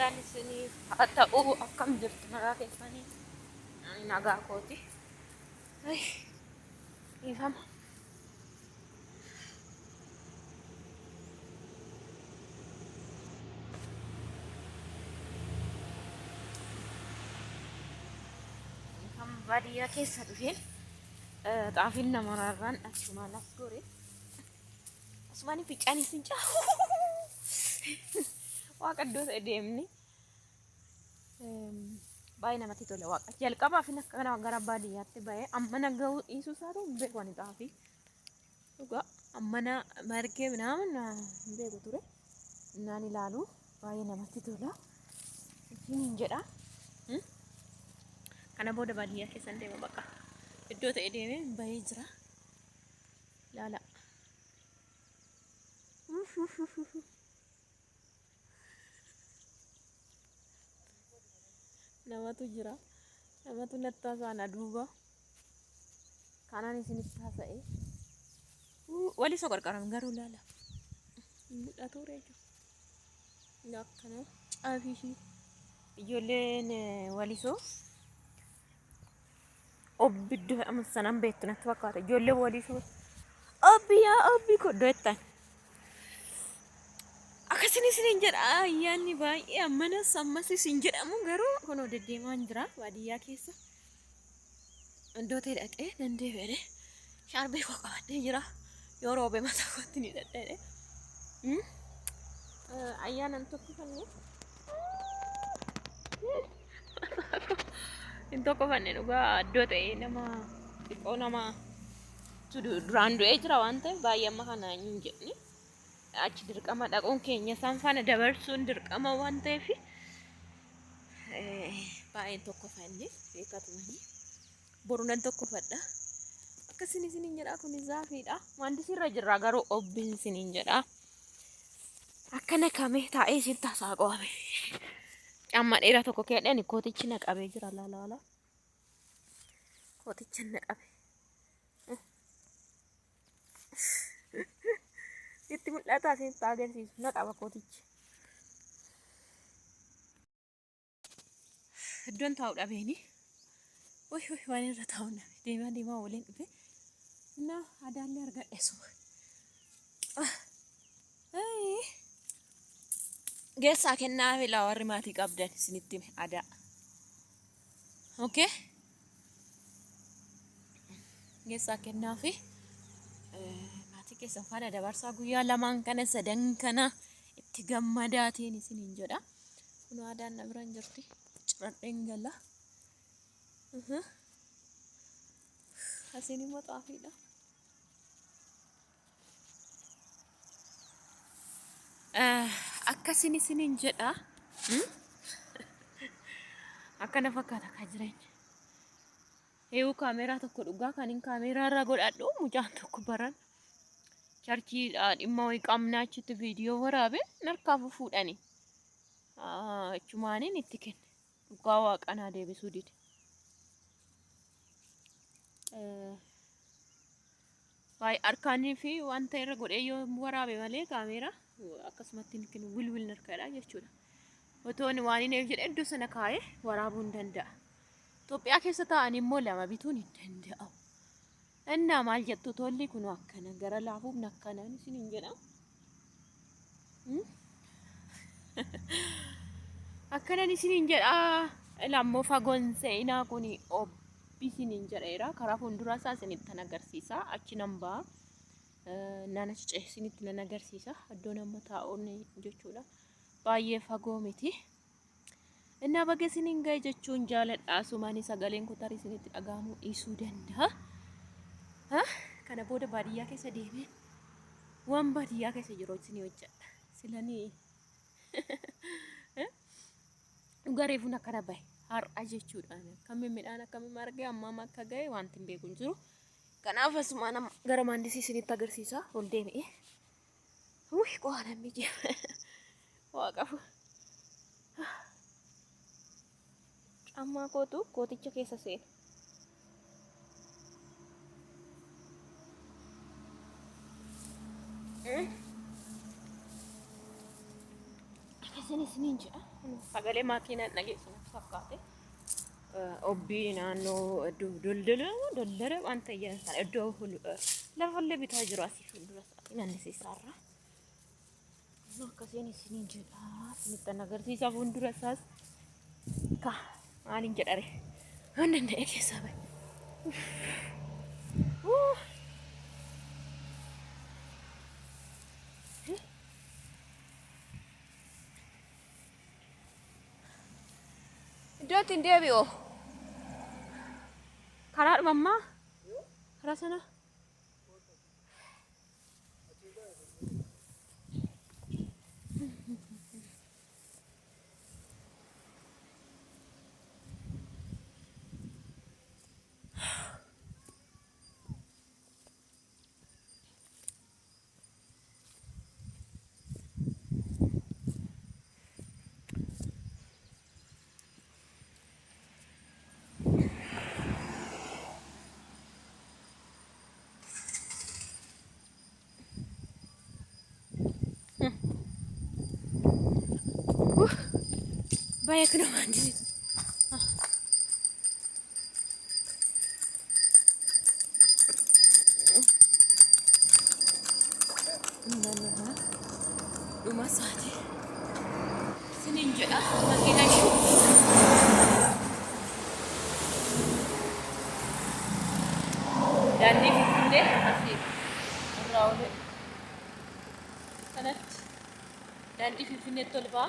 nagaan isiniif haa ta'u akkam jirtu nagaa keessanii ani nagaa kooti. Ay, dhiifama. Kan baadiyyaa keessa dhufeen xaafiin namarraan achumaan as gore asumaan ficcaan isin caahu waaqa iddoo ta'e deemni baay'ee namatti tola. Waaqa jalqabaa fi akka gara baadiyyaatti ba'ee amma nagahuu dhiisuu isaatu hin beeku ani xaafii dhugaa ammana margee minaamin hin beeku ture innaan ilaalu baay'ee namatti tola isiniin jedha. Kana booda baadiyyaa keessan deema bakka iddoo ta'e deemee bahee jira laala. Namatu jira namatu nattaasaana duuba kanaan isinitti haasa'e wali isa qarqaran garuu laala mul'atu reeju akkana caafii ijoolleen walisoo obbiddu fe'amu sanan beektu natti fakkaata. Ijoollee walisoo obbiyaa obbi koddoo jettan akkasiin isiniin jedha. Ayyaanni baay'ee ammanas ammas isin jedhamu garuu kunoo deddeemaan jira baadiyyaa keessa iddoo ta'e dhaqee dandeebi'ee shaarbee koo qabadhee jira yoo roobee mataa kootti ni dhadha'e ayyaanan tokko fannee in tokko fannee dhugaa iddoo ta'e nama xiqqoo nama duraan du'ee jira waan ta'eef baay'ee amma kana hin jedhni achi dirqama dhaquun keenya isaan faana dabarsuun dirqama waan ta'eef baay'een tokko fannee beekatumanii borunan tokko fadha akkasiin isiniin jedha. Kun zaafiidha maandisiirra jirra garuu obbiin isiniin jedha akkana kamee taa'ee isin taasaa qabe amma dheeraa tokko keedhaan kootichi na qabee jira laala kootichi na qabe itti mul'ata isin agarsiisu na qaba kootichi iddoon taa'u dhabeeni way waan irra taa'u deemaa waliin dhufe na adaallee argadhe suma geessaa kennaa fi warri maatii qabdan isinitti hime aadaa. Okay? Geessaa kennaa fi maatii keessan faana dabarsaa guyyaa lamaan kana sadan kana itti gammadaatiin isiniin jedha. Kun aadaan na biraan jirti ciradheen gala. Asiin immoo xaafiidha. Akkasiin isiniin jedha. Akkana fakkaata akka jireenya. Eewu kaameeraa tokko dhugaa kan hin kaameeraa irra godhadhu mucaan tokko baran charchiidha dhimma wayii qabnaa achitti viidiyoo waraabe narkaaf fuudhani. Achumaaniin itti kenne dhugaa waaqanaa deebisuu dide. Baay'ee harkaanii fi wanta irra godhee yoo waraabe malee kaameeraa akkasumatti hin wilwil narkaadha jechuudha. Otoon waan hin jedhe iddoo sana kaa'ee waraabuu hin danda'a. Itoophiyaa keessa taa'anii immoo lama bituun hin danda'amu. Innaa maal jettu tolli kun akkana gara laafuuf nakkanaan isiniin jedha. Akkanan isiniin jedha lammoo fagoon seenaa kun obbi isiniin jedheera karaa fuulduraa isaa isinitti agarsiisa achi nan ba'a. Nana cicee isinitti nan agarsiisa iddoo nama taa'uun jechuudha. Baay'ee fagoo miti. Innaa baga isiniin gahe jechuun jaaladha. Asumaanii sagaleen kutarii isinitti dhagahamuu dhiisuu danda'a. Kana booda baadiyyaa keessa deemee waan baadiyyaa keessa jiru isinii hojjedha. Silanii gareefuun akkana bahe har'a jechuudha. Akkamiin midhaan akkamiin margee amma akka gahe wanti hin beeku hin jiru. Kanaaf asumaan gara maandisii isinitti agarsiisa ol deebi'ee. Qo'anan mijeera. Waaqafu. Amma kooticha keessa seena. Akkasiin isiniin jedha. Sagalee makiinaa dhageessan fakkaate. Obbii naannoo doldala waan ta'eef sana iddoo lafallee bitaa jiru asii fuuldura isaatti naannisiisaarra. Akkasiin isiniin jedha. Isinitti agarsiisa fuuldura isaas ka maaliin jedhare waan danda'e keessaa bahe. Iddootti hin deebi'u. Karaa mammaa karaa sana. Banyak nama di situ. Rumah saja. Sini je lah, makin asyik. Dan di sini masih rawat. Kanat. Dan di sini tolba.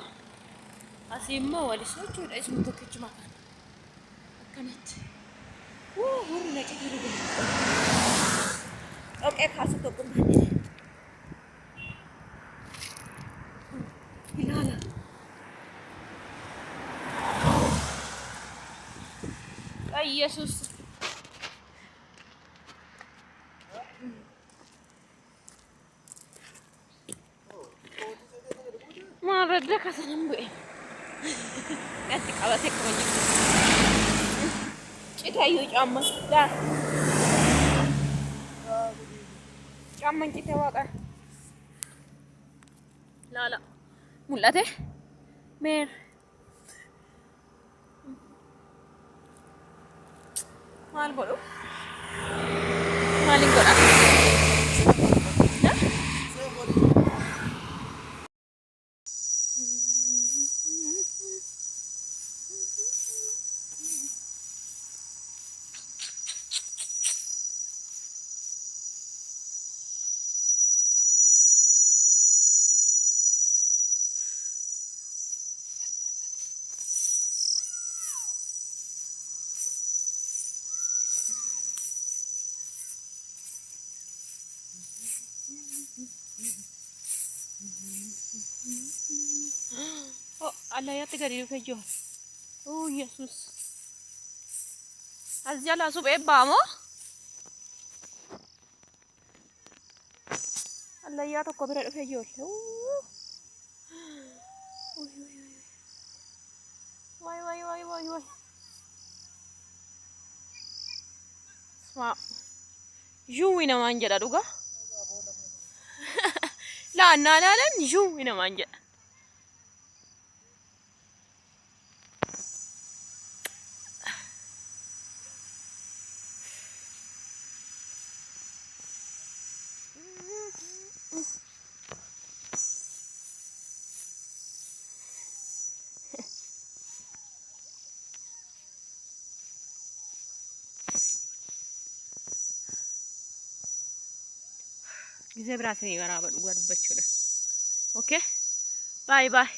Asimma walis jechuudha isuma tokkichi makan akkanatti warri naqi jiru oqee kaasu tokko malee ilaala ay Yesus maaradda kasanan bu'e Nanti kalau saya kembali, kita yuk campur dah. Campur kita wakan. Lala, mulat mer. Mal bolu, maling korak. Oh, Allah ya tiga ribu kejo. Oh, Yesus. Azja la sub ebamo. Allah ya to kobra kejo. Why. Smart. Juwina manjada duga. La juwina manjada. ጊዜ ብራስን ይገራበል ጓድበችው። ኦኬ ባይ ባይ